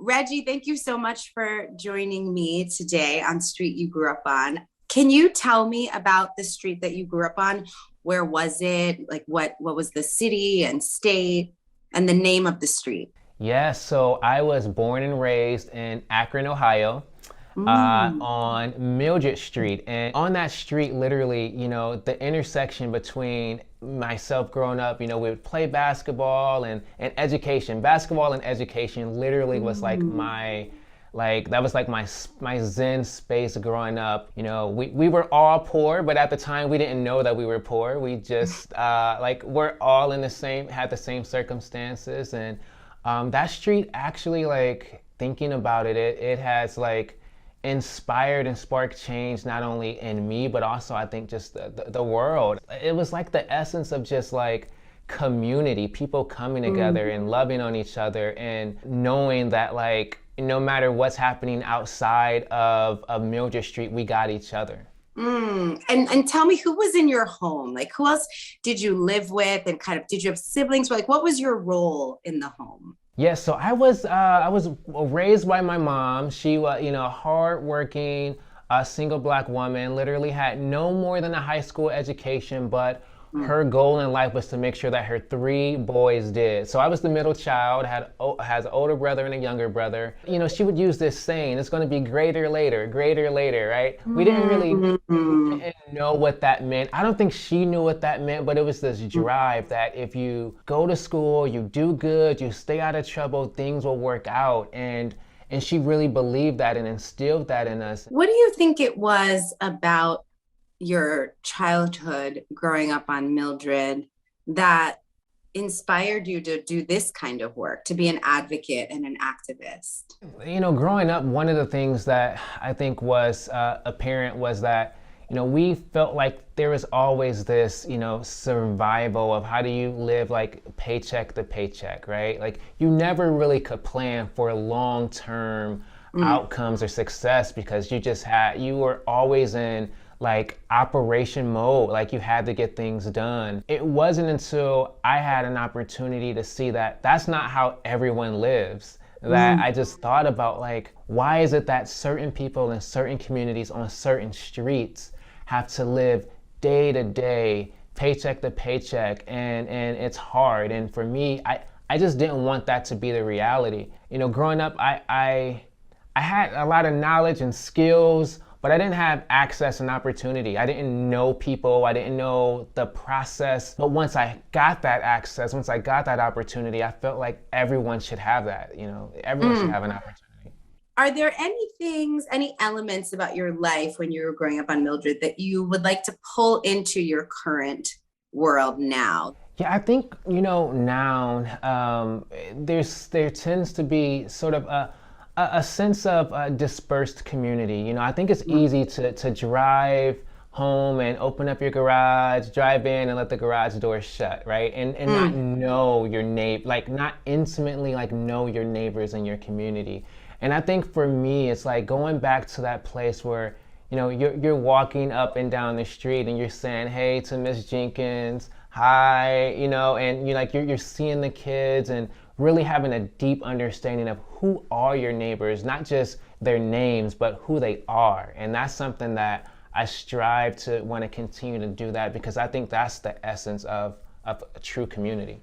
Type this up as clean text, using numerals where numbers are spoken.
Reggie, thank you so much for joining me today on Street You Grew Up On. Can you tell me about the street that you grew up on? Where was it? Like what was the city and state and the name of the street? Yeah, so I was born and raised in Akron, Ohio, Mm. on Mildred Street. And on that street, literally, the intersection between myself growing up, we would play basketball and education. Basketball and education literally was like Mm. that was like my zen space growing up. We were all poor, but at the time we didn't know that we were poor. We just we're all in had the same circumstances. And that street actually, like, thinking about it has like inspired and sparked change not only in me but also I think just the world. It was like the essence of just like community, people coming together Mm. and loving on each other and knowing that, like, no matter what's happening outside of Mildred Street, we got each other. And tell me, who was in your home? Like, who else did you live with, and kind of did you have siblings? Like, what was your role in the home? Yeah, so I was raised by my mom. She was, hardworking, single black woman. Literally had no more than a high school education, but Mm. her goal in life was to make sure that her three boys did. So I was the middle child. Has an older brother and a younger brother. She would use this saying, "It's going to be greater later," right? We didn't know what that meant. I don't think she knew what that meant, but it was this drive that if you go to school, you do good, you stay out of trouble, things will work out. And she really believed that and instilled that in us. What do you think it was about your childhood growing up on Mildred that inspired you to do this kind of work, to be an advocate and an activist? Growing up, one of the things that I think was apparent was that, we felt like there was always this, survival of how do you live like paycheck to paycheck, right? Like you never really could plan for long-term Mm. outcomes or success because you were always in like operation mode, like you had to get things done. It wasn't until I had an opportunity to see that that's not how everyone lives that Mm. I just thought about, like, why is it that certain people in certain communities on certain streets have to live day to day, paycheck to paycheck, and it's hard. And for me, I just didn't want that to be the reality. Growing up, I had a lot of knowledge and skills, but I didn't have access and opportunity. I didn't know people. I didn't know the process. But once I got that access, once I got that opportunity, I felt like everyone should have that. Everyone should Mm. have an opportunity. Are there any things, any elements about your life when you were growing up on Mildred that you would like to pull into your current world now? Yeah, I think, now there tends to be sort of a sense of dispersed community. I think it's easy to drive home and open up your garage, drive in and let the garage door shut, right? And not Mm. know your neighbor, like not intimately like know your neighbors in your community. And I think for me, it's like going back to that place where, you're walking up and down the street and you're saying, "Hey," to Miss Jenkins, "Hi," and you're seeing the kids and really having a deep understanding of who are your neighbors, not just their names, but who they are. And that's something that I strive to want to continue to do that because I think that's the essence of a true community.